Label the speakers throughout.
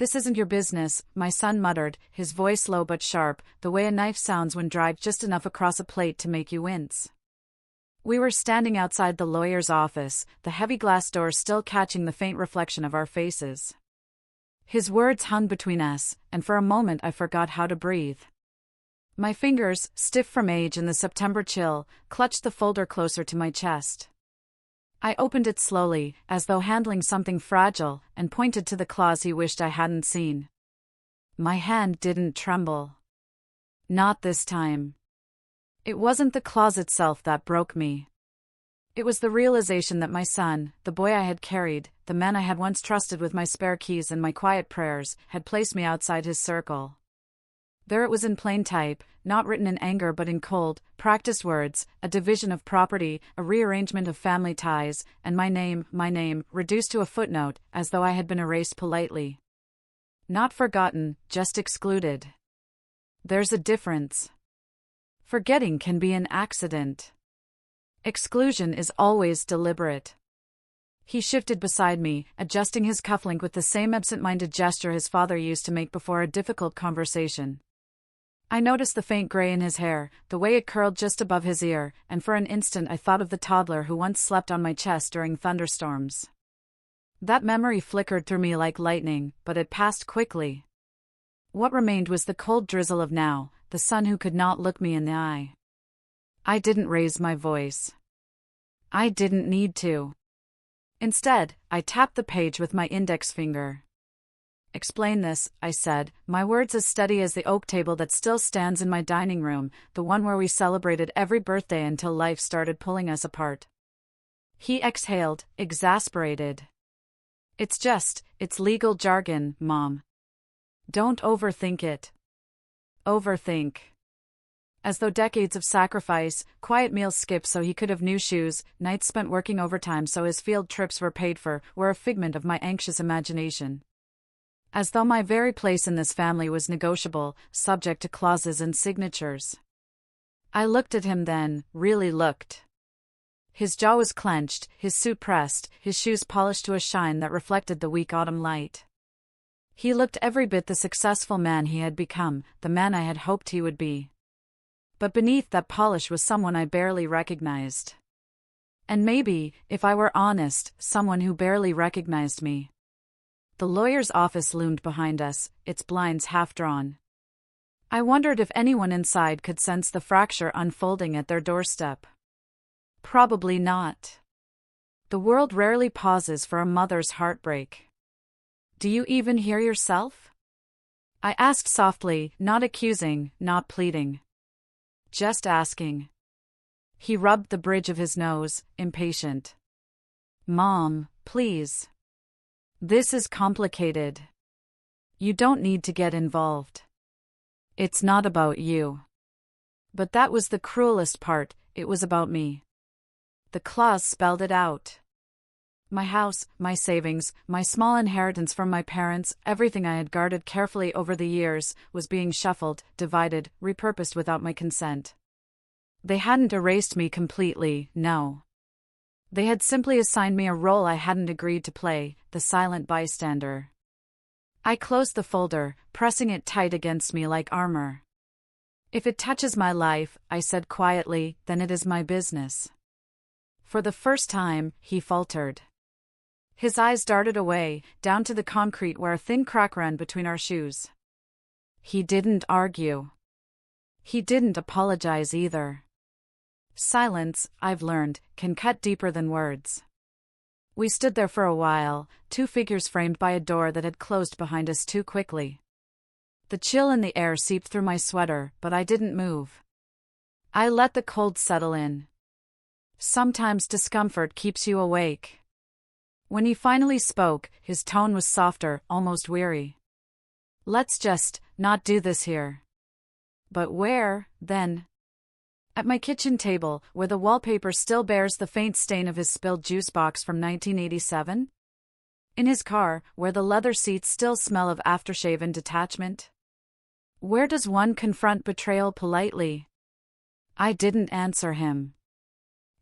Speaker 1: "This isn't your business," my son muttered, his voice low but sharp, the way a knife sounds when driven just enough across a plate to make you wince. We were standing outside the lawyer's office, the heavy glass door still catching the faint reflection of our faces. His words hung between us, and for a moment I forgot how to breathe. My fingers, stiff from age and the September chill, clutched the folder closer to my chest. I opened it slowly, as though handling something fragile, and pointed to the clause he wished I hadn't seen. My hand didn't tremble. Not this time. It wasn't the clause itself that broke me. It was the realization that my son, the boy I had carried, the man I had once trusted with my spare keys and my quiet prayers, had placed me outside his circle. There it was in plain type, not written in anger but in cold, practiced words, a division of property, a rearrangement of family ties, and my name, reduced to a footnote, as though I had been erased politely. Not forgotten, just excluded. There's a difference. Forgetting can be an accident. Exclusion is always deliberate. He shifted beside me, adjusting his cufflink with the same absent-minded gesture his father used to make before a difficult conversation. I noticed the faint gray in his hair, the way it curled just above his ear, and for an instant I thought of the toddler who once slept on my chest during thunderstorms. That memory flickered through me like lightning, but it passed quickly. What remained was the cold drizzle of now, the son who could not look me in the eye. I didn't raise my voice. I didn't need to. Instead, I tapped the page with my index finger. "Explain this," I said, my words as steady as the oak table that still stands in my dining room, the one where we celebrated every birthday until life started pulling us apart. He exhaled, exasperated. It's legal jargon, Mom. Don't overthink it." Overthink. As though decades of sacrifice, quiet meals skipped so he could have new shoes, nights spent working overtime so his field trips were paid for, were a figment of my anxious imagination. As though my very place in this family was negotiable, subject to clauses and signatures. I looked at him then, really looked. His jaw was clenched, his suit pressed, his shoes polished to a shine that reflected the weak autumn light. He looked every bit the successful man he had become, the man I had hoped he would be. But beneath that polish was someone I barely recognized. And maybe, if I were honest, someone who barely recognized me. The lawyer's office loomed behind us, its blinds half drawn. I wondered if anyone inside could sense the fracture unfolding at their doorstep. Probably not. The world rarely pauses for a mother's heartbreak. "Do you even hear yourself?" I asked softly, not accusing, not pleading. Just asking. He rubbed the bridge of his nose, impatient. "Mom, please. This is complicated. You don't need to get involved. It's not about you." But that was the cruelest part, it was about me. The clause spelled it out. My house, my savings, my small inheritance from my parents, everything I had guarded carefully over the years, was being shuffled, divided, repurposed without my consent. They hadn't erased me completely, no. They had simply assigned me a role I hadn't agreed to play, the silent bystander. I closed the folder, pressing it tight against me like armor. "If it touches my life," I said quietly, "then it is my business." For the first time, he faltered. His eyes darted away, down to the concrete where a thin crack ran between our shoes. He didn't argue. He didn't apologize either. Silence, I've learned, can cut deeper than words. We stood there for a while, two figures framed by a door that had closed behind us too quickly. The chill in the air seeped through my sweater, but I didn't move. I let the cold settle in. Sometimes discomfort keeps you awake. When he finally spoke, his tone was softer, almost weary. "Let's just not do this here." "But where, then?" "At my kitchen table, where the wallpaper still bears the faint stain of his spilled juice box from 1987? In his car, where the leather seats still smell of aftershave and detachment? Where does one confront betrayal politely?" I didn't answer him.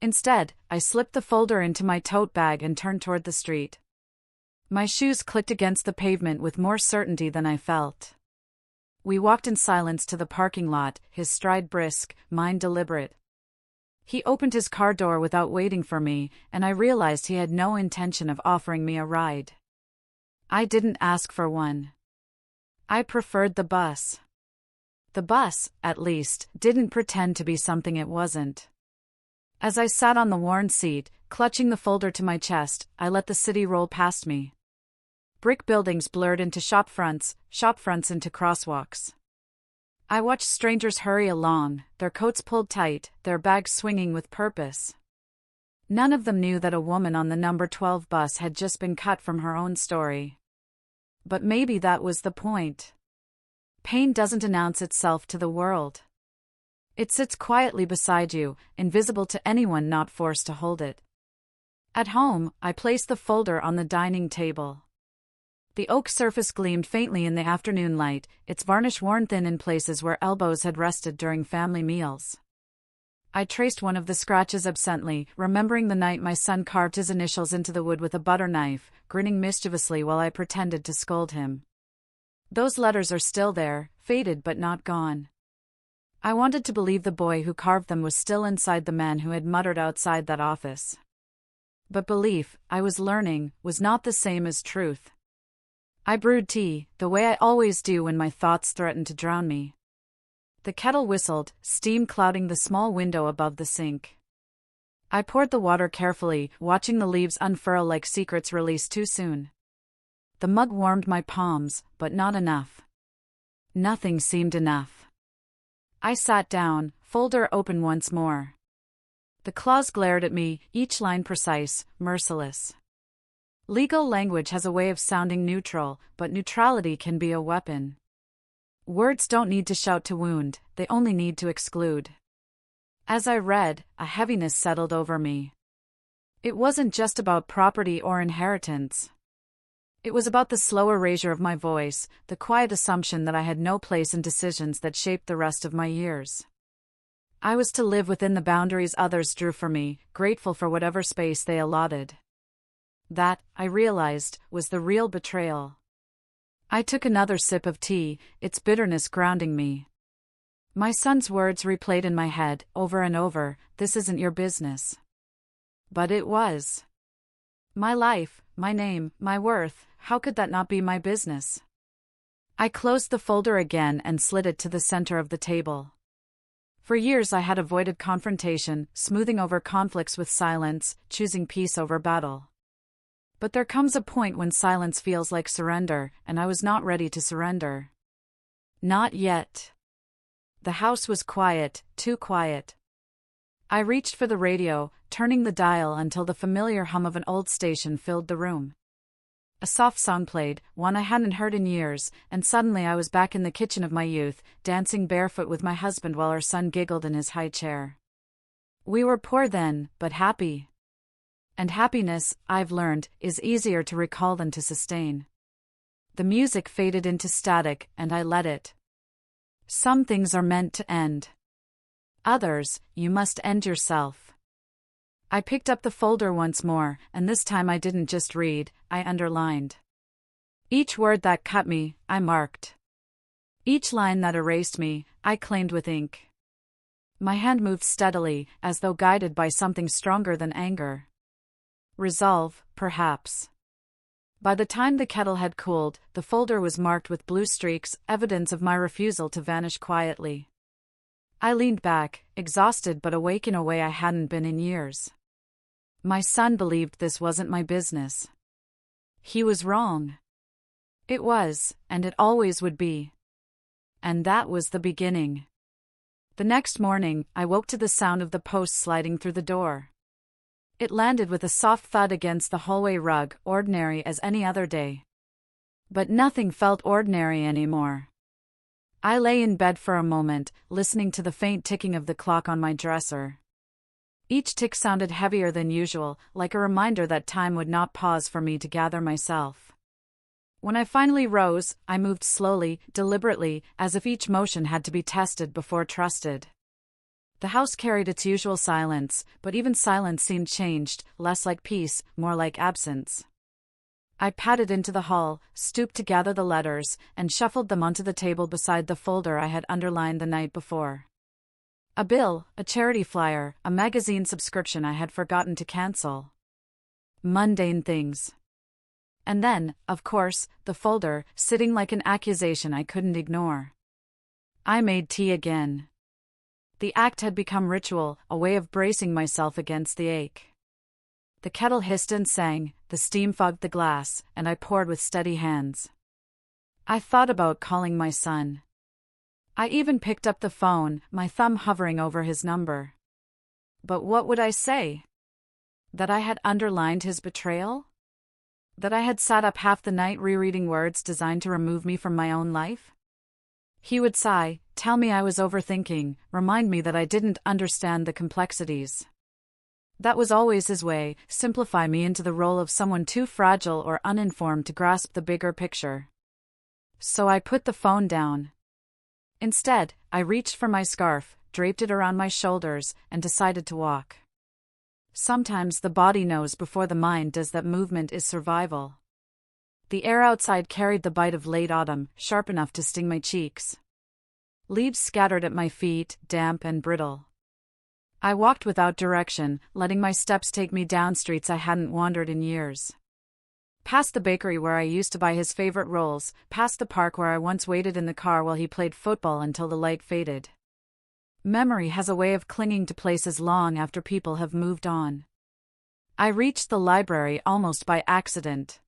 Speaker 1: Instead, I slipped the folder into my tote bag and turned toward the street. My shoes clicked against the pavement with more certainty than I felt. We walked in silence to the parking lot, his stride brisk, mine deliberate. He opened his car door without waiting for me, and I realized he had no intention of offering me a ride. I didn't ask for one. I preferred the bus. The bus, at least, didn't pretend to be something it wasn't. As I sat on the worn seat, clutching the folder to my chest, I let the city roll past me. Brick buildings blurred into shop fronts into crosswalks. I watched strangers hurry along, their coats pulled tight, their bags swinging with purpose. None of them knew that a woman on the number 12 bus had just been cut from her own story. But maybe that was the point. Pain doesn't announce itself to the world. It sits quietly beside you, invisible to anyone not forced to hold it. At home, I placed the folder on the dining table. The oak surface gleamed faintly in the afternoon light, its varnish worn thin in places where elbows had rested during family meals. I traced one of the scratches absently, remembering the night my son carved his initials into the wood with a butter knife, grinning mischievously while I pretended to scold him. Those letters are still there, faded but not gone. I wanted to believe the boy who carved them was still inside the man who had muttered outside that office. But belief, I was learning, was not the same as truth. I brewed tea, the way I always do when my thoughts threaten to drown me. The kettle whistled, steam clouding the small window above the sink. I poured the water carefully, watching the leaves unfurl like secrets released too soon. The mug warmed my palms, but not enough. Nothing seemed enough. I sat down, folder open once more. The claws glared at me, each line precise, merciless. Legal language has a way of sounding neutral, but neutrality can be a weapon. Words don't need to shout to wound, they only need to exclude. As I read, a heaviness settled over me. It wasn't just about property or inheritance. It was about the slow erasure of my voice, the quiet assumption that I had no place in decisions that shaped the rest of my years. I was to live within the boundaries others drew for me, grateful for whatever space they allotted. That, I realized, was the real betrayal. I took another sip of tea, its bitterness grounding me. My son's words replayed in my head, over and over, "This isn't your business." But it was. My life, my name, my worth, how could that not be my business? I closed the folder again and slid it to the center of the table. For years I had avoided confrontation, smoothing over conflicts with silence, choosing peace over battle. But there comes a point when silence feels like surrender, and I was not ready to surrender. Not yet. The house was quiet, too quiet. I reached for the radio, turning the dial until the familiar hum of an old station filled the room. A soft song played, one I hadn't heard in years, and suddenly I was back in the kitchen of my youth, dancing barefoot with my husband while our son giggled in his high chair. We were poor then, but happy. And happiness, I've learned, is easier to recall than to sustain. The music faded into static, and I let it. Some things are meant to end. Others, you must end yourself. I picked up the folder once more, and this time I didn't just read, I underlined. Each word that cut me, I marked. Each line that erased me, I claimed with ink. My hand moved steadily, as though guided by something stronger than anger. Resolve, perhaps. By the time the kettle had cooled, the folder was marked with blue streaks, evidence of my refusal to vanish quietly. I leaned back, exhausted but awake in a way I hadn't been in years. My son believed this wasn't my business. He was wrong. It was, and it always would be. And that was the beginning. The next morning, I woke to the sound of the post sliding through the door. It landed with a soft thud against the hallway rug, ordinary as any other day. But nothing felt ordinary anymore. I lay in bed for a moment, listening to the faint ticking of the clock on my dresser. Each tick sounded heavier than usual, like a reminder that time would not pause for me to gather myself. When I finally rose, I moved slowly, deliberately, as if each motion had to be tested before trusted. The house carried its usual silence, but even silence seemed changed, less like peace, more like absence. I padded into the hall, stooped to gather the letters, and shuffled them onto the table beside the folder I had underlined the night before. A bill, a charity flyer, a magazine subscription I had forgotten to cancel. Mundane things. And then, of course, the folder, sitting like an accusation I couldn't ignore. I made tea again. The act had become ritual, a way of bracing myself against the ache. The kettle hissed and sang, the steam fogged the glass, and I poured with steady hands. I thought about calling my son. I even picked up the phone, my thumb hovering over his number. But what would I say? That I had underlined his betrayal? That I had sat up half the night rereading words designed to remove me from my own life? He would sigh, tell me I was overthinking, remind me that I didn't understand the complexities. That was always his way, simplify me into the role of someone too fragile or uninformed to grasp the bigger picture. So I put the phone down. Instead, I reached for my scarf, draped it around my shoulders, and decided to walk. Sometimes the body knows before the mind does that movement is survival. The air outside carried the bite of late autumn, sharp enough to sting my cheeks. Leaves scattered at my feet, damp and brittle. I walked without direction, letting my steps take me down streets I hadn't wandered in years. Past the bakery where I used to buy his favorite rolls, past the park where I once waited in the car while he played football until the light faded. Memory has a way of clinging to places long after people have moved on. I reached the library almost by accident.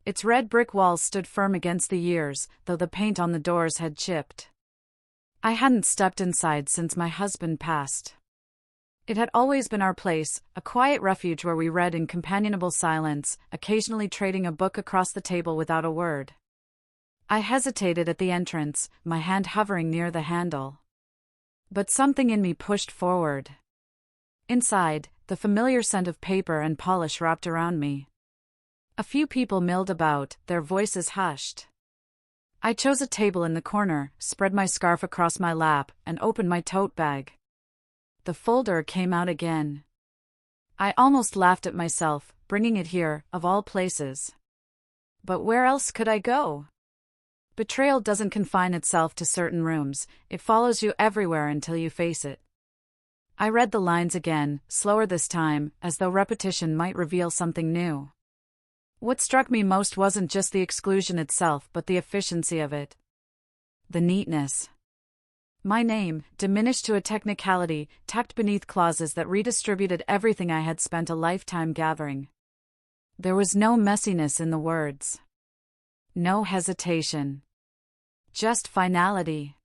Speaker 1: Its red brick walls stood firm against the years, though the paint on the doors had chipped. I hadn't stepped inside since my husband passed. It had always been our place, a quiet refuge where we read in companionable silence, occasionally trading a book across the table without a word. I hesitated at the entrance, my hand hovering near the handle. But something in me pushed forward. Inside, the familiar scent of paper and polish wrapped around me. A few people milled about, their voices hushed. I chose a table in the corner, spread my scarf across my lap, and opened my tote bag. The folder came out again. I almost laughed at myself, bringing it here, of all places. But where else could I go? Betrayal doesn't confine itself to certain rooms, it follows you everywhere until you face it. I read the lines again, slower this time, as though repetition might reveal something new. What struck me most wasn't just the exclusion itself but the efficiency of it. The neatness. My name, diminished to a technicality, tucked beneath clauses that redistributed everything I had spent a lifetime gathering. There was no messiness in the words. No hesitation. Just finality.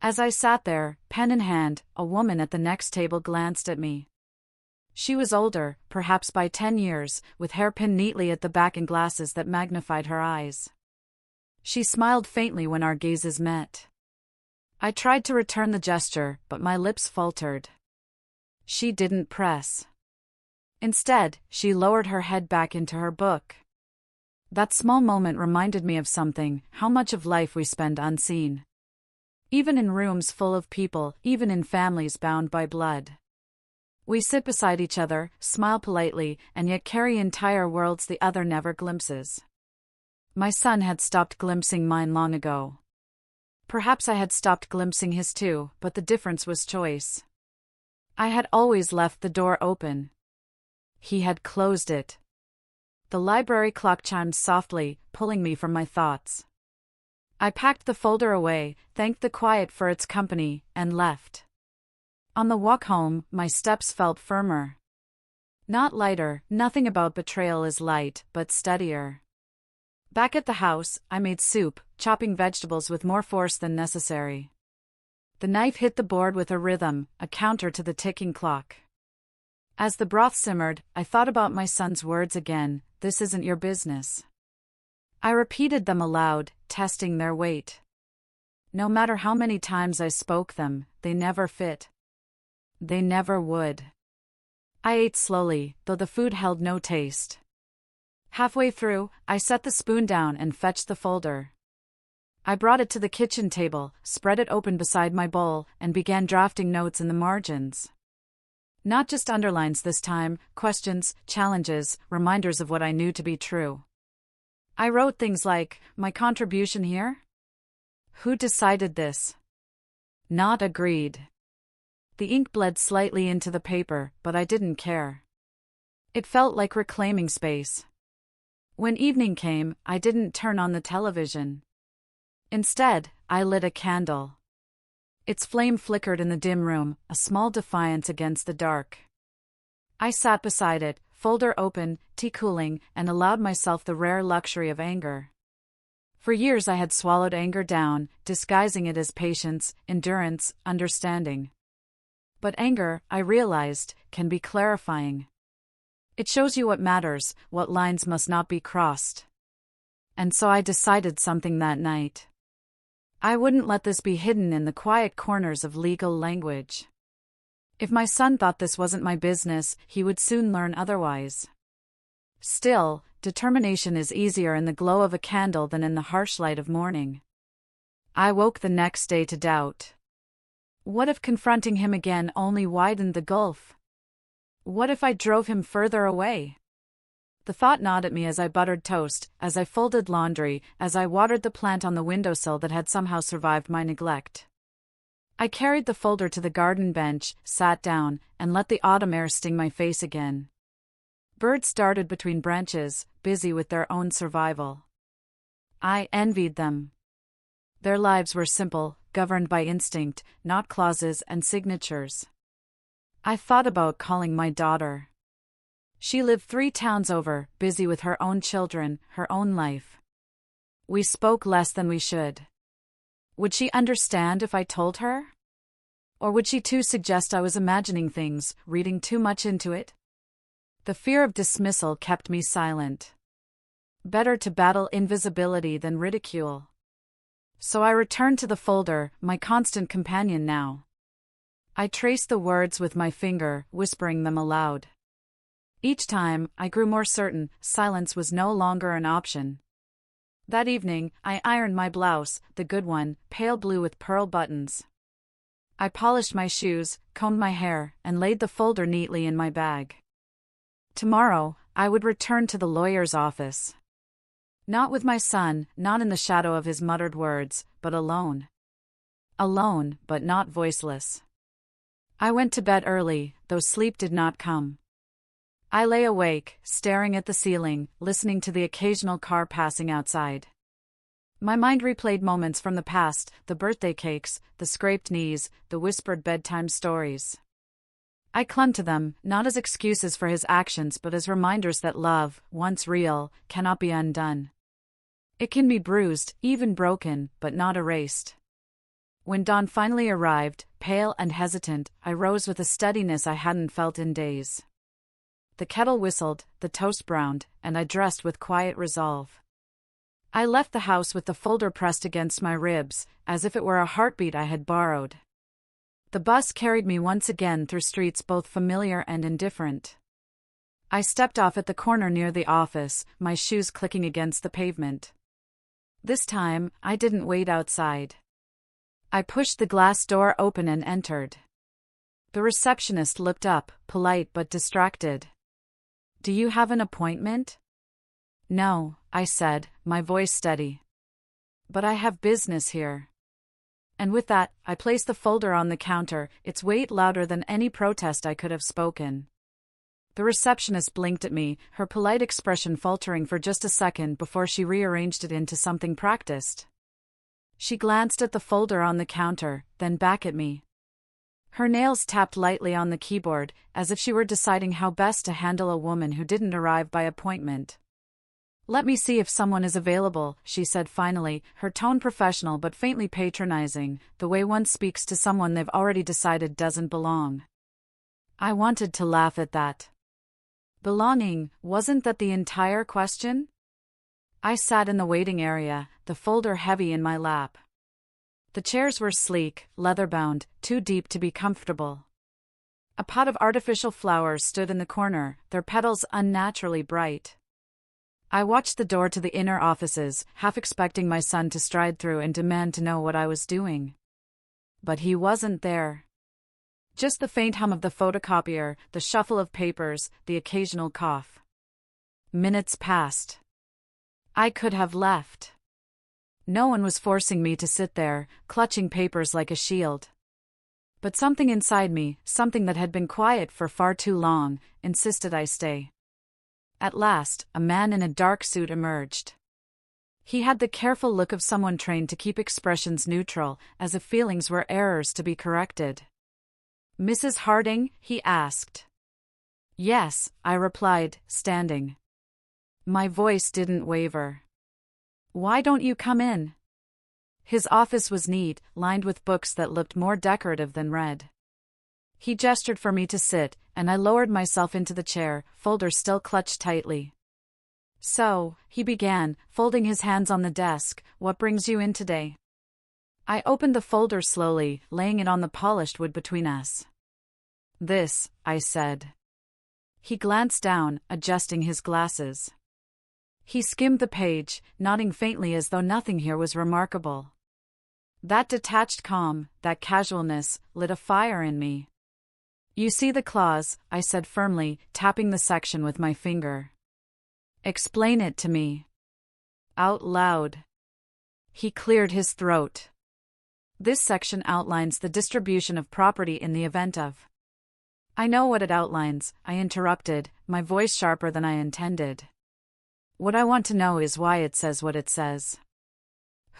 Speaker 1: As I sat there, pen in hand, a woman at the next table glanced at me. She was older, perhaps by 10 years, with hair pinned neatly at the back and glasses that magnified her eyes. She smiled faintly when our gazes met. I tried to return the gesture, but my lips faltered. She didn't press. Instead, she lowered her head back into her book. That small moment reminded me of something, how much of life we spend unseen. Even in rooms full of people, even in families bound by blood. We sit beside each other, smile politely, and yet carry entire worlds the other never glimpses. My son had stopped glimpsing mine long ago. Perhaps I had stopped glimpsing his too, but the difference was choice. I had always left the door open. He had closed it. The library clock chimed softly, pulling me from my thoughts. I packed the folder away, thanked the quiet for its company, and left. On the walk home, my steps felt firmer. Not lighter, nothing about betrayal is light, but steadier. Back at the house, I made soup, chopping vegetables with more force than necessary. The knife hit the board with a rhythm, a counter to the ticking clock. As the broth simmered, I thought about my son's words again, "This isn't your business." I repeated them aloud, testing their weight. No matter how many times I spoke them, they never fit. They never would. I ate slowly, though the food held no taste. Halfway through, I set the spoon down and fetched the folder. I brought it to the kitchen table, spread it open beside my bowl, and began drafting notes in the margins. Not just underlines this time, questions, challenges, reminders of what I knew to be true. I wrote things like, "My contribution here? Who decided this? Not agreed." The ink bled slightly into the paper, but I didn't care. It felt like reclaiming space. When evening came, I didn't turn on the television. Instead, I lit a candle. Its flame flickered in the dim room, a small defiance against the dark. I sat beside it, folder open, tea cooling, and allowed myself the rare luxury of anger. For years I had swallowed anger down, disguising it as patience, endurance, understanding. But anger, I realized, can be clarifying. It shows you what matters, what lines must not be crossed. And so I decided something that night. I wouldn't let this be hidden in the quiet corners of legal language. If my son thought this wasn't my business, he would soon learn otherwise. Still, determination is easier in the glow of a candle than in the harsh light of morning. I woke the next day to doubt. What if confronting him again only widened the gulf? What if I drove him further away? The thought gnawed at me as I buttered toast, as I folded laundry, as I watered the plant on the windowsill that had somehow survived my neglect. I carried the folder to the garden bench, sat down, and let the autumn air sting my face again. Birds darted between branches, busy with their own survival. I envied them. Their lives were simple, governed by instinct, not clauses and signatures. I thought about calling my daughter. She lived 3 towns over, busy with her own children, her own life. We spoke less than we should. Would she understand if I told her? Or would she too suggest I was imagining things, reading too much into it? The fear of dismissal kept me silent. Better to battle invisibility than ridicule. So I returned to the folder, my constant companion now. I traced the words with my finger, whispering them aloud. Each time, I grew more certain, silence was no longer an option. That evening, I ironed my blouse, the good one, pale blue with pearl buttons. I polished my shoes, combed my hair, and laid the folder neatly in my bag. Tomorrow, I would return to the lawyer's office. Not with my son, not in the shadow of his muttered words, but alone. Alone, but not voiceless. I went to bed early, though sleep did not come. I lay awake, staring at the ceiling, listening to the occasional car passing outside. My mind replayed moments from the past, the birthday cakes, the scraped knees, the whispered bedtime stories. I clung to them, not as excuses for his actions but as reminders that love, once real, cannot be undone. It can be bruised, even broken, but not erased. When dawn finally arrived, pale and hesitant, I rose with a steadiness I hadn't felt in days. The kettle whistled, the toast browned, and I dressed with quiet resolve. I left the house with the folder pressed against my ribs, as if it were a heartbeat I had borrowed. The bus carried me once again through streets both familiar and indifferent. I stepped off at the corner near the office, my shoes clicking against the pavement. This time, I didn't wait outside. I pushed the glass door open and entered. The receptionist looked up, polite but distracted. "Do you have an appointment?" "No," I said, my voice steady. "But I have business here." And with that, I placed the folder on the counter, its weight louder than any protest I could have spoken. The receptionist blinked at me, her polite expression faltering for just a second before she rearranged it into something practiced. She glanced at the folder on the counter, then back at me. Her nails tapped lightly on the keyboard, as if she were deciding how best to handle a woman who didn't arrive by appointment. "Let me see if someone is available," she said finally, her tone professional but faintly patronizing, the way one speaks to someone they've already decided doesn't belong. I wanted to laugh at that. Belonging, wasn't that the entire question? I sat in the waiting area, the folder heavy in my lap. The chairs were sleek, leather-bound, too deep to be comfortable. A pot of artificial flowers stood in the corner, their petals unnaturally bright. I watched the door to the inner offices, half expecting my son to stride through and demand to know what I was doing. But he wasn't there. Just the faint hum of the photocopier, the shuffle of papers, the occasional cough. Minutes passed. I could have left. No one was forcing me to sit there, clutching papers like a shield. But something inside me, something that had been quiet for far too long, insisted I stay. At last, a man in a dark suit emerged. He had the careful look of someone trained to keep expressions neutral, as if feelings were errors to be corrected. "Mrs. Harding?" he asked. "Yes," I replied, standing. My voice didn't waver. "Why don't you come in?" His office was neat, lined with books that looked more decorative than read. He gestured for me to sit, and I lowered myself into the chair, folder still clutched tightly. "So," he began, folding his hands on the desk, "what brings you in today?" I opened the folder slowly, laying it on the polished wood between us. "This," I said. He glanced down, adjusting his glasses. He skimmed the page, nodding faintly as though nothing here was remarkable. That detached calm, that casualness, lit a fire in me. "You see the clause," I said firmly, tapping the section with my finger. "Explain it to me." Out loud. He cleared his throat. "This section outlines the distribution of property in the event of—" "I know what it outlines," I interrupted, my voice sharper than I intended. "What I want to know is why it says what it says."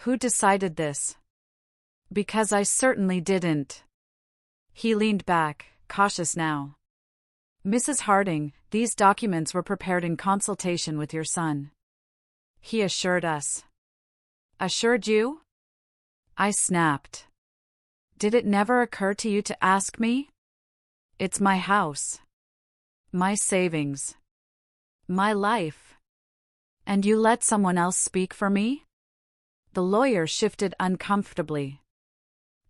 Speaker 1: "Who decided this?" "Because I certainly didn't." He leaned back, cautious now. "Mrs. Harding, these documents were prepared in consultation with your son." He assured us. "Assured you?" I snapped. "Did it never occur to you to ask me? It's my house. My savings. My life. And you let someone else speak for me?" The lawyer shifted uncomfortably.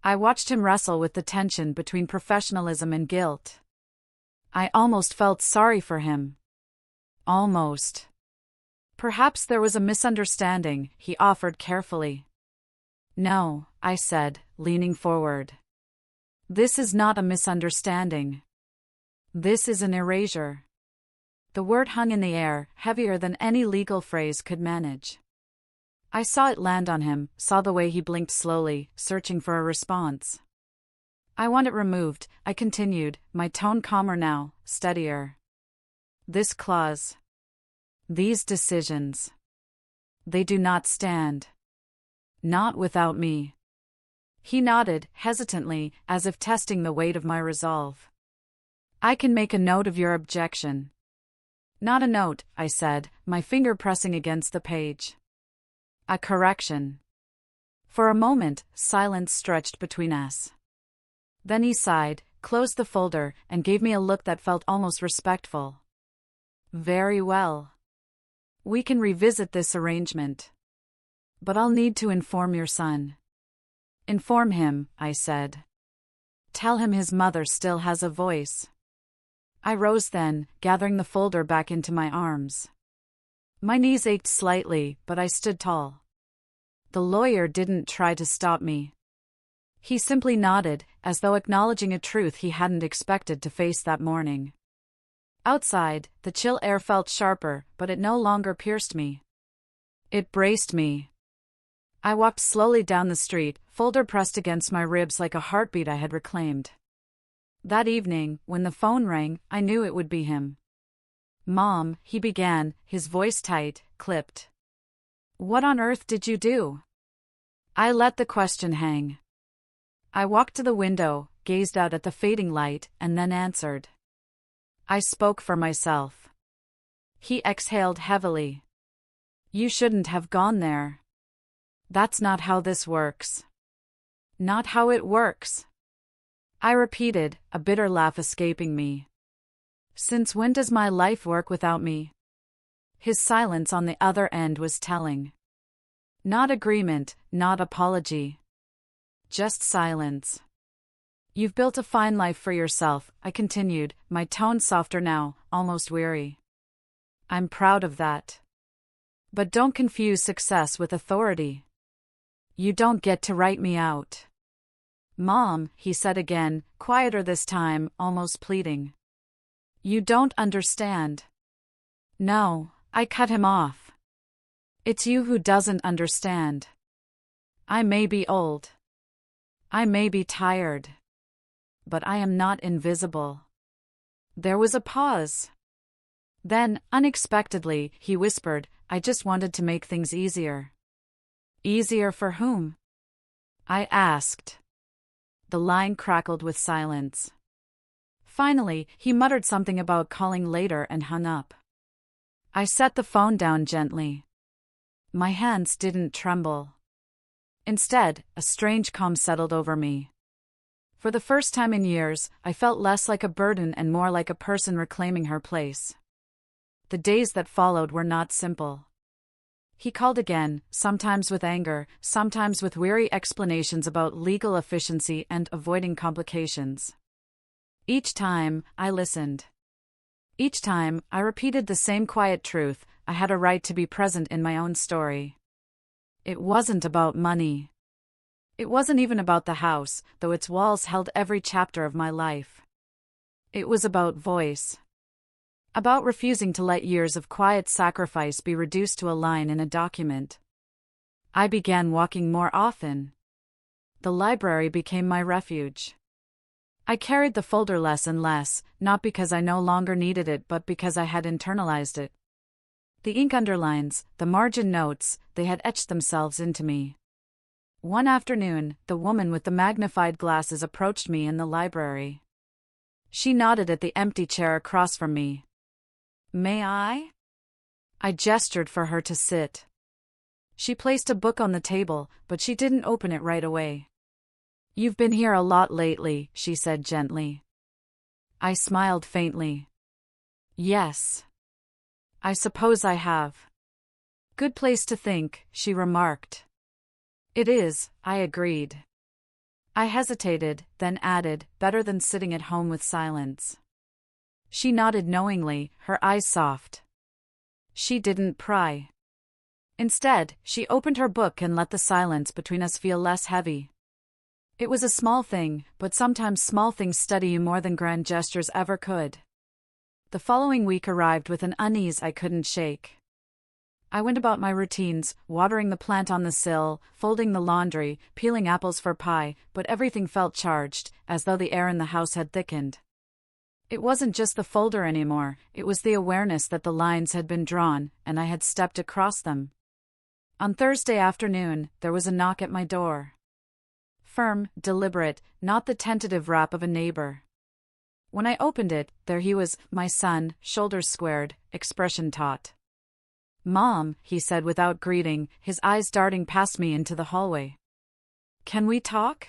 Speaker 1: I watched him wrestle with the tension between professionalism and guilt. I almost felt sorry for him. Almost. "Perhaps there was a misunderstanding," he offered carefully. "No," I said, leaning forward. "This is not a misunderstanding. This is an erasure." The word hung in the air, heavier than any legal phrase could manage. I saw it land on him, saw the way he blinked slowly, searching for a response. "I want it removed," I continued, my tone calmer now, steadier. "This clause. These decisions. They do not stand. Not without me." He nodded, hesitantly, as if testing the weight of my resolve. "I can make a note of your objection." "Not a note," I said, my finger pressing against the page. "A correction." For a moment, silence stretched between us. Then he sighed, closed the folder, and gave me a look that felt almost respectful. "Very well. We can revisit this arrangement. But I'll need to inform your son." "Inform him," I said. "Tell him his mother still has a voice." I rose then, gathering the folder back into my arms. My knees ached slightly, but I stood tall. The lawyer didn't try to stop me. He simply nodded, as though acknowledging a truth he hadn't expected to face that morning. Outside, the chill air felt sharper, but it no longer pierced me. It braced me. I walked slowly down the street, folder pressed against my ribs like a heartbeat I had reclaimed. That evening, when the phone rang, I knew it would be him. "Mom," he began, his voice tight, clipped. "What on earth did you do?" I let the question hang. I walked to the window, gazed out at the fading light, and then answered. I spoke for myself. He exhaled heavily. "You shouldn't have gone there. That's not how this works." "Not how it works?" I repeated, a bitter laugh escaping me. "Since when does my life work without me?" His silence on the other end was telling. Not agreement, not apology. Just silence. "You've built a fine life for yourself," I continued, my tone softer now, almost weary. "I'm proud of that. But don't confuse success with authority. You don't get to write me out." "Mom," he said again, quieter this time, almost pleading. "You don't understand." "No," I cut him off. It's you who doesn't understand. I may be old. I may be tired. But I am not invisible. There was a pause. Then, unexpectedly, he whispered, I just wanted to make things easier. Easier for whom? I asked. The line crackled with silence. Finally, he muttered something about calling later and hung up. I set the phone down gently. My hands didn't tremble. Instead, a strange calm settled over me. For the first time in years, I felt less like a burden and more like a person reclaiming her place. The days that followed were not simple. He called again, sometimes with anger, sometimes with weary explanations about legal efficiency and avoiding complications. Each time, I listened. Each time, I repeated the same quiet truth: I had a right to be present in my own story. It wasn't about money. It wasn't even about the house, though its walls held every chapter of my life. It was about voice. About refusing to let years of quiet sacrifice be reduced to a line in a document. I began walking more often. The library became my refuge. I carried the folder less and less, not because I no longer needed it but because I had internalized it. The ink underlines, the margin notes, they had etched themselves into me. One afternoon, the woman with the magnified glasses approached me in the library. She nodded at the empty chair across from me. May I? I gestured for her to sit. She placed a book on the table, but she didn't open it right away. You've been here a lot lately, she said gently. I smiled faintly. Yes. I suppose I have. Good place to think, she remarked. It is, I agreed. I hesitated, then added, better than sitting at home with silence. She nodded knowingly, her eyes soft. She didn't pry. Instead, she opened her book and let the silence between us feel less heavy. It was a small thing, but sometimes small things steady you more than grand gestures ever could. The following week arrived with an unease I couldn't shake. I went about my routines, watering the plant on the sill, folding the laundry, peeling apples for pie, but everything felt charged, as though the air in the house had thickened. It wasn't just the folder anymore, it was the awareness that the lines had been drawn, and I had stepped across them. On Thursday afternoon, there was a knock at my door. Firm, deliberate, not the tentative rap of a neighbor. When I opened it, there he was, my son, shoulders squared, expression taut. Mom, he said without greeting, his eyes darting past me into the hallway. Can we talk?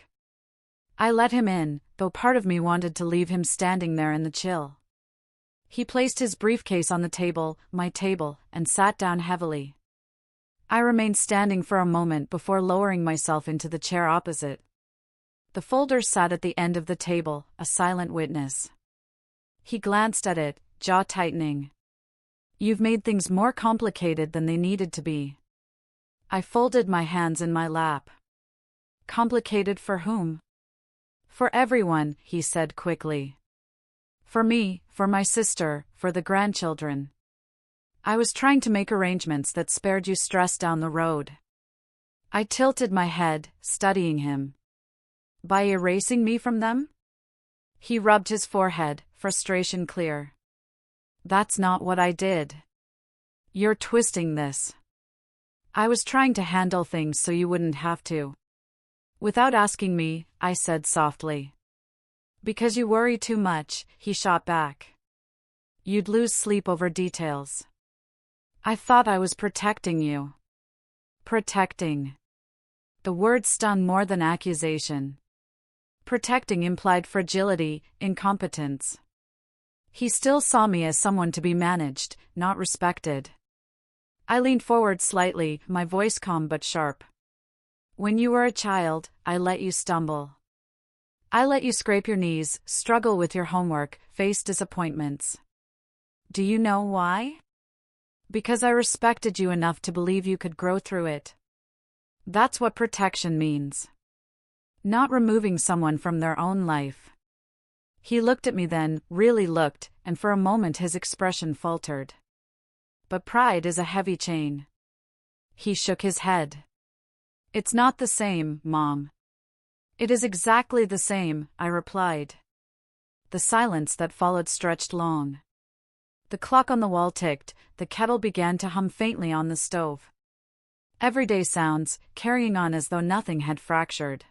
Speaker 1: I let him in, though part of me wanted to leave him standing there in the chill. He placed his briefcase on the table, my table, and sat down heavily. I remained standing for a moment before lowering myself into the chair opposite. The folder sat at the end of the table, a silent witness. He glanced at it, jaw tightening. You've made things more complicated than they needed to be. I folded my hands in my lap. Complicated for whom? For everyone, he said quickly. For me, for my sister, for the grandchildren. I was trying to make arrangements that spared you stress down the road. I tilted my head, studying him. By erasing me from them? He rubbed his forehead, frustration clear. That's not what I did. You're twisting this. I was trying to handle things so you wouldn't have to. Without asking me, I said softly. Because you worry too much, he shot back. You'd lose sleep over details. I thought I was protecting you. Protecting. The word stung more than accusation. Protecting implied fragility, incompetence. He still saw me as someone to be managed, not respected. I leaned forward slightly, my voice calm but sharp. When you were a child, I let you stumble. I let you scrape your knees, struggle with your homework, face disappointments. Do you know why? Because I respected you enough to believe you could grow through it. That's what protection means. Not removing someone from their own life. He looked at me then, really looked, and for a moment his expression faltered. But pride is a heavy chain. He shook his head. It's not the same, Mom. It is exactly the same, I replied. The silence that followed stretched long. The clock on the wall ticked, the kettle began to hum faintly on the stove. Everyday sounds, carrying on as though nothing had fractured.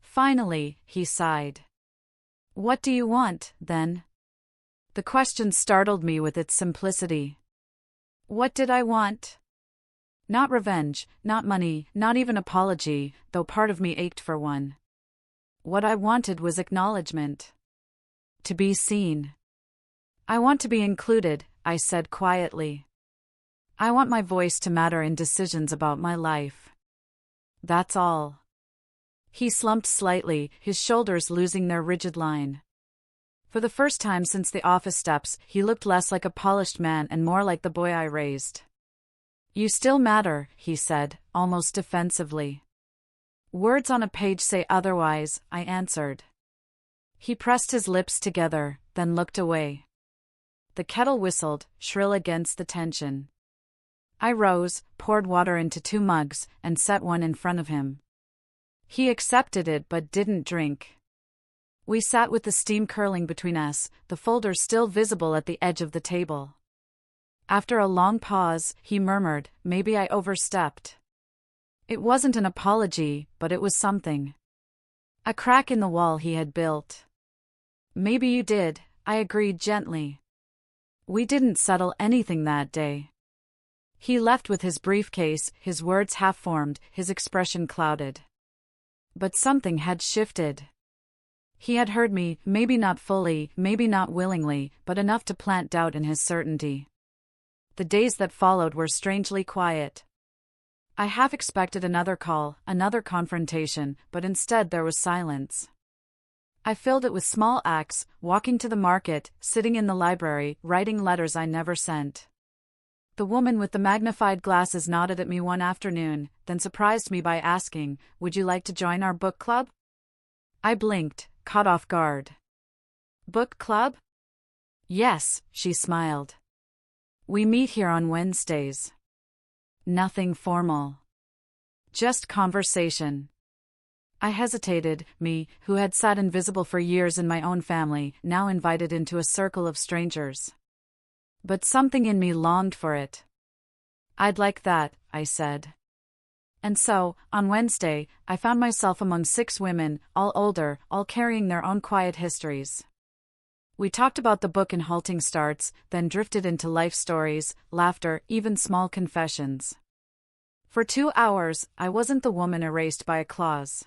Speaker 1: Finally, he sighed. What do you want, then? The question startled me with its simplicity. What did I want? Not revenge, not money, not even apology, though part of me ached for one. What I wanted was acknowledgement. To be seen. I want to be included, I said quietly. I want my voice to matter in decisions about my life. That's all. He slumped slightly, his shoulders losing their rigid line. For the first time since the office steps, he looked less like a polished man and more like the boy I raised. You still matter, he said, almost defensively. Words on a page say otherwise, I answered. He pressed his lips together, then looked away. The kettle whistled, shrill against the tension. I rose, poured water into 2 mugs, and set one in front of him. He accepted it but didn't drink. We sat with the steam curling between us, the folder still visible at the edge of the table. After a long pause, he murmured, maybe I overstepped. It wasn't an apology, but it was something. A crack in the wall he had built. Maybe you did, I agreed gently. We didn't settle anything that day. He left with his briefcase, his words half-formed, his expression clouded. But something had shifted. He had heard me, maybe not fully, maybe not willingly, but enough to plant doubt in his certainty. The days that followed were strangely quiet. I half expected another call, another confrontation, but instead there was silence. I filled it with small acts, walking to the market, sitting in the library, writing letters I never sent. The woman with the magnified glasses nodded at me one afternoon, then surprised me by asking, would you like to join our book club? I blinked, caught off guard. Book club? Yes, she smiled. We meet here on Wednesdays. Nothing formal. Just conversation. I hesitated, me, who had sat invisible for years in my own family, now invited into a circle of strangers. But something in me longed for it. I'd like that, I said. And so, on Wednesday, I found myself among 6 women, all older, all carrying their own quiet histories. We talked about the book in halting starts, then drifted into life stories, laughter, even small confessions. For 2 hours, I wasn't the woman erased by a clause.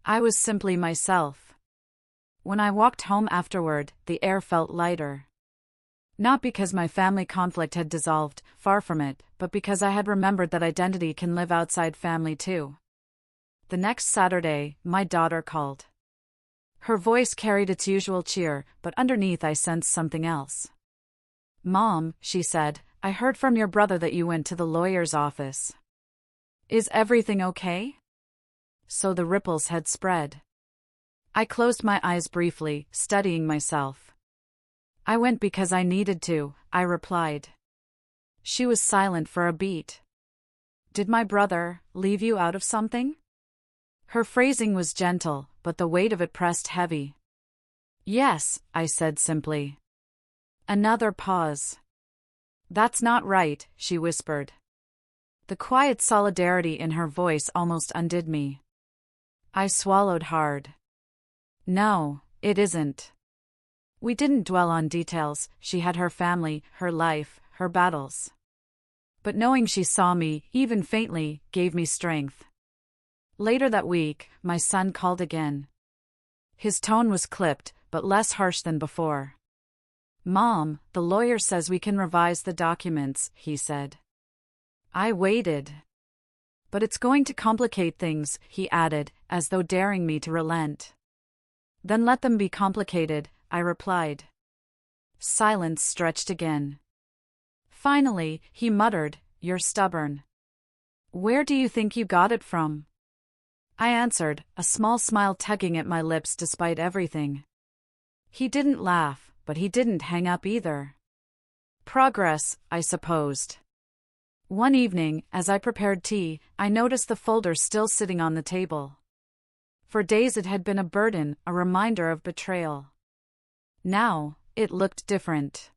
Speaker 1: I was simply myself. When I walked home afterward, the air felt lighter. Not because my family conflict had dissolved, far from it, but because I had remembered that identity can live outside family too. The next Saturday, my daughter called. Her voice carried its usual cheer, but underneath I sensed something else. Mom, she said, I heard from your brother that you went to the lawyer's office. Is everything okay? So the ripples had spread. I closed my eyes briefly, studying myself. I went because I needed to, I replied. She was silent for a beat. Did my brother leave you out of something? Her phrasing was gentle, but the weight of it pressed heavy. Yes, I said simply. Another pause. That's not right, she whispered. The quiet solidarity in her voice almost undid me. I swallowed hard. No, it isn't. We didn't dwell on details. She had her family, her life, her battles. But knowing she saw me, even faintly, gave me strength. Later that week, my son called again. His tone was clipped, but less harsh than before. Mom, the lawyer says we can revise the documents, he said. I waited. But it's going to complicate things, he added, as though daring me to relent. Then let them be complicated, I replied. Silence stretched again. Finally, he muttered, You're stubborn. Where do you think you got it from? I answered, a small smile tugging at my lips despite everything. He didn't laugh, but he didn't hang up either. Progress, I supposed. One evening, as I prepared tea, I noticed the folder still sitting on the table. For days it had been a burden, a reminder of betrayal. Now, it looked different.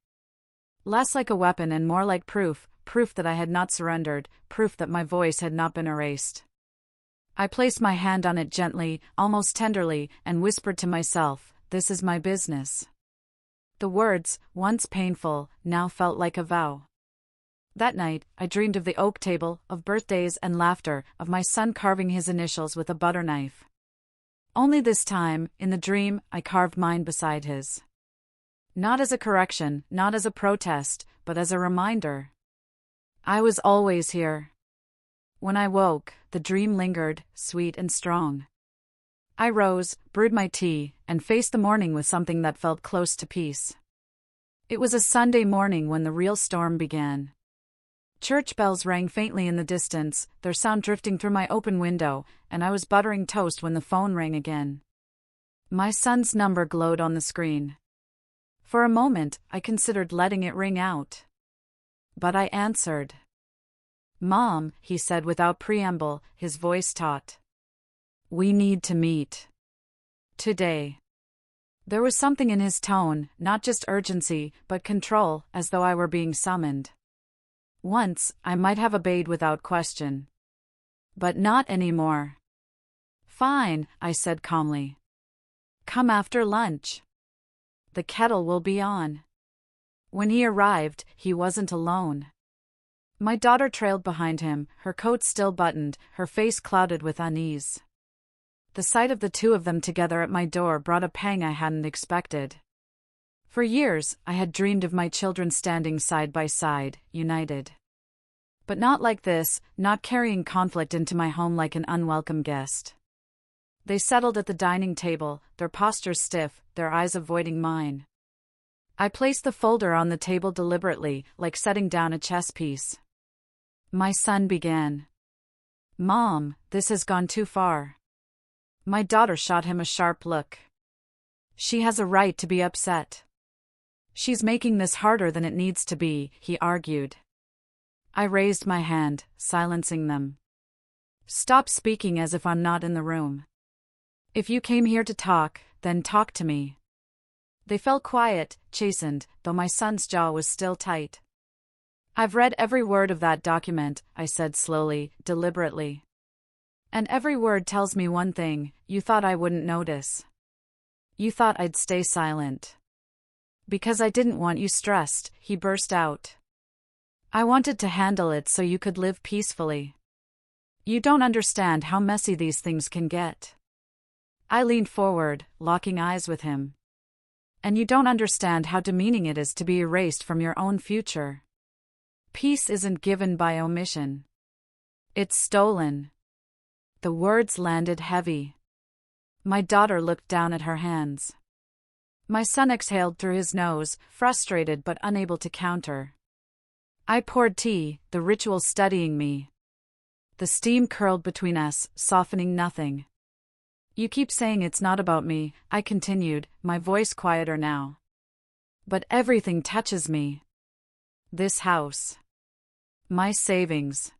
Speaker 1: Less like a weapon and more like proof that I had not surrendered, proof that my voice had not been erased. I placed my hand on it gently, almost tenderly, and whispered to myself, "This is my business." The words, once painful, now felt like a vow. That night, I dreamed of the oak table, of birthdays and laughter, of my son carving his initials with a butter knife. Only this time, in the dream, I carved mine beside his. Not as a correction, not as a protest, but as a reminder. I was always here. When I woke, the dream lingered, sweet and strong. I rose, brewed my tea, and faced the morning with something that felt close to peace. It was a Sunday morning when the real storm began. Church bells rang faintly in the distance, their sound drifting through my open window, and I was buttering toast when the phone rang again. My son's number glowed on the screen. For a moment, I considered letting it ring out. But I answered. "Mom," he said without preamble, his voice taut. "We need to meet. Today." There was something in his tone, not just urgency, but control, as though I were being summoned. Once, I might have obeyed without question. But not anymore. "Fine," I said calmly. "Come after lunch. The kettle will be on." When he arrived, he wasn't alone. My daughter trailed behind him, her coat still buttoned, her face clouded with unease. The sight of the two of them together at my door brought a pang I hadn't expected. For years, I had dreamed of my children standing side by side, united. But not like this, not carrying conflict into my home like an unwelcome guest. They settled at the dining table, their postures stiff, their eyes avoiding mine. I placed the folder on the table deliberately, like setting down a chess piece. My son began. "Mom, this has gone too far." My daughter shot him a sharp look. "She has a right to be upset. She's making this harder than it needs to be," he argued. I raised my hand, silencing them. "Stop speaking as if I'm not in the room. If you came here to talk, then talk to me." They fell quiet, chastened, though my son's jaw was still tight. "I've read every word of that document," I said slowly, deliberately. "And every word tells me one thing: you thought I wouldn't notice. You thought I'd stay silent. Because I didn't want you stressed," he burst out. "I wanted to handle it so you could live peacefully. You don't understand how messy these things can get." I leaned forward, locking eyes with him. "And you don't understand how demeaning it is to be erased from your own future. Peace isn't given by omission. It's stolen." The words landed heavy. My daughter looked down at her hands. My son exhaled through his nose, frustrated but unable to counter. I poured tea, the ritual steadying me. The steam curled between us, softening nothing. "You keep saying it's not about me," I continued, my voice quieter now. "But everything touches me. This house. My savings.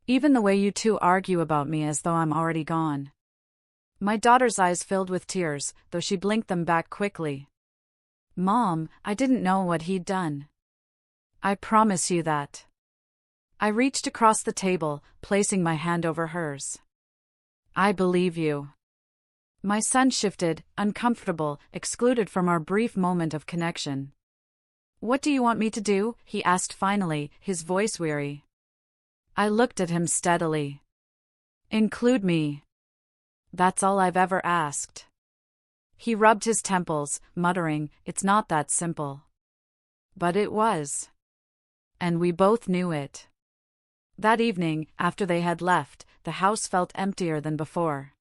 Speaker 1: Even the way you two argue about me as though I'm already gone." My daughter's eyes filled with tears, though she blinked them back quickly. "Mom, I didn't know what he'd done. I promise you that." I reached across the table, placing my hand over hers. "I believe you." My son shifted, uncomfortable, excluded from our brief moment of connection. "What do you want me to do?" he asked finally, his voice weary. I looked at him steadily. "Include me. That's all I've ever asked." He rubbed his temples, muttering, "It's not that simple." But it was. And we both knew it. That evening, after they had left, the house felt emptier than before.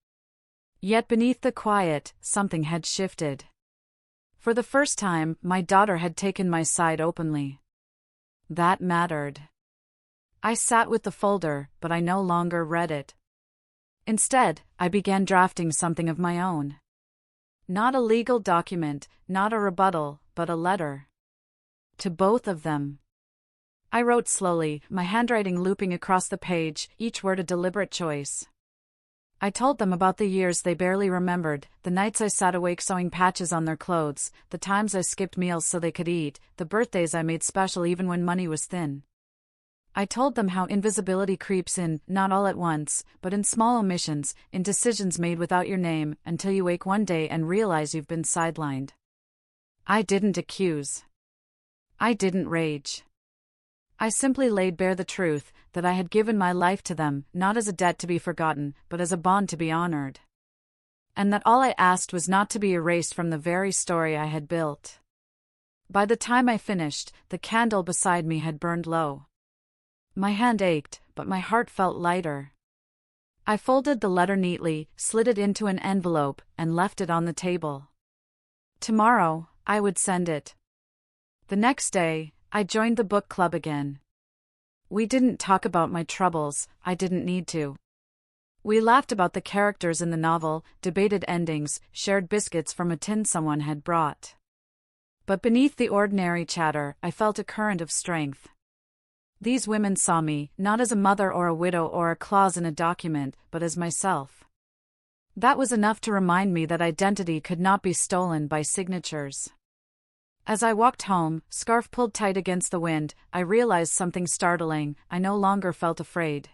Speaker 1: Yet beneath the quiet, something had shifted. For the first time, my daughter had taken my side openly. That mattered. I sat with the folder, but I no longer read it. Instead, I began drafting something of my own. Not a legal document, not a rebuttal, but a letter. To both of them. I wrote slowly, my handwriting looping across the page, each word a deliberate choice. I told them about the years they barely remembered, the nights I sat awake sewing patches on their clothes, the times I skipped meals so they could eat, the birthdays I made special even when money was thin. I told them how invisibility creeps in, not all at once, but in small omissions, in decisions made without your name, until you wake one day and realize you've been sidelined. I didn't accuse. I didn't rage. I simply laid bare the truth, that I had given my life to them, not as a debt to be forgotten, but as a bond to be honored. And that all I asked was not to be erased from the very story I had built. By the time I finished, the candle beside me had burned low. My hand ached, but my heart felt lighter. I folded the letter neatly, slid it into an envelope, and left it on the table. Tomorrow, I would send it. The next day, I joined the book club again. We didn't talk about my troubles, I didn't need to. We laughed about the characters in the novel, debated endings, shared biscuits from a tin someone had brought. But beneath the ordinary chatter, I felt a current of strength. These women saw me, not as a mother or a widow or a clause in a document, but as myself. That was enough to remind me that identity could not be stolen by signatures. As I walked home, scarf pulled tight against the wind, I realized something startling. I no longer felt afraid.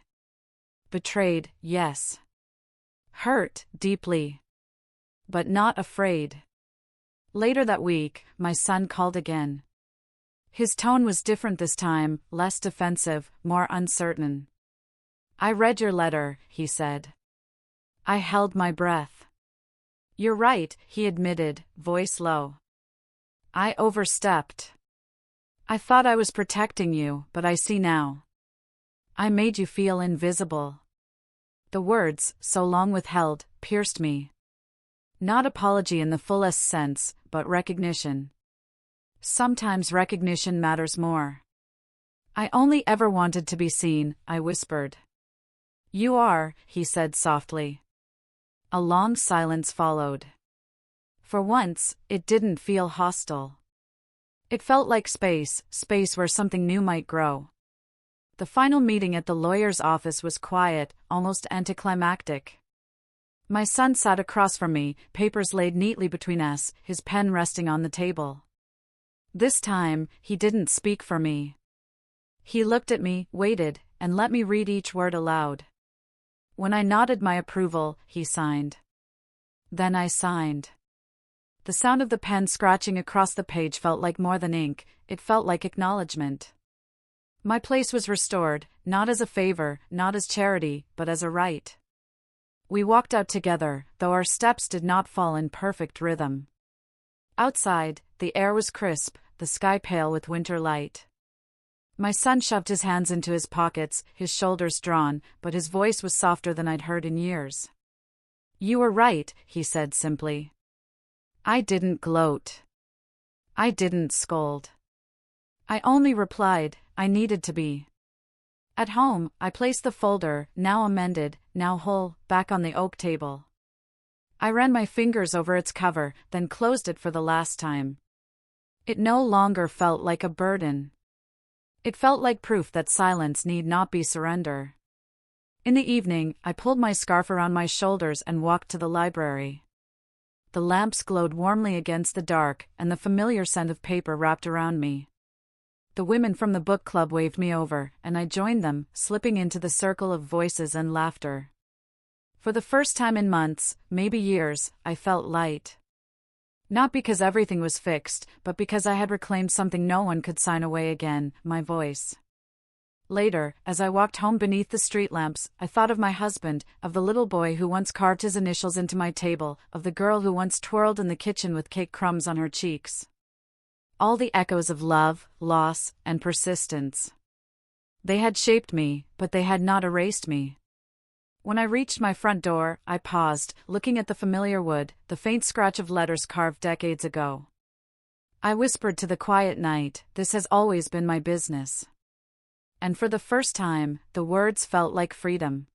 Speaker 1: Betrayed, yes. Hurt, deeply. But not afraid. Later that week, my son called again. His tone was different this time, less defensive, more uncertain. I read your letter, he said. I held my breath. You're right, he admitted, voice low. I overstepped. I thought I was protecting you, but I see now. I made you feel invisible. The words, so long withheld, pierced me. Not apology in the fullest sense, but recognition. Sometimes recognition matters more. I only ever wanted to be seen, I whispered. You are, he said softly. A long silence followed. For once, it didn't feel hostile. It felt like space where something new might grow. The final meeting at the lawyer's office was quiet, almost anticlimactic. My son sat across from me, papers laid neatly between us, his pen resting on the table. This time, he didn't speak for me. He looked at me, waited, and let me read each word aloud. When I nodded my approval, he signed. Then I signed. The sound of the pen scratching across the page felt like more than ink, it felt like acknowledgement. My place was restored, not as a favor, not as charity, but as a right. We walked out together, though our steps did not fall in perfect rhythm. Outside, the air was crisp, the sky pale with winter light. My son shoved his hands into his pockets, his shoulders drawn, but his voice was softer than I'd heard in years. You were right, he said simply. I didn't gloat. I didn't scold. I only replied, I needed to be. At home, I placed the folder, now amended, now whole, back on the oak table. I ran my fingers over its cover, then closed it for the last time. It no longer felt like a burden. It felt like proof that silence need not be surrender. In the evening, I pulled my scarf around my shoulders and walked to the library. The lamps glowed warmly against the dark, and the familiar scent of paper wrapped around me. The women from the book club waved me over, and I joined them, slipping into the circle of voices and laughter. For the first time in months, maybe years, I felt light. Not because everything was fixed, but because I had reclaimed something no one could sign away again, my voice. Later, as I walked home beneath the street lamps, I thought of my husband, of the little boy who once carved his initials into my table, of the girl who once twirled in the kitchen with cake crumbs on her cheeks. All the echoes of love, loss, and persistence. They had shaped me, but they had not erased me. When I reached my front door, I paused, looking at the familiar wood, the faint scratch of letters carved decades ago. I whispered to the quiet night, this has always been my business. And for the first time, the words felt like freedom.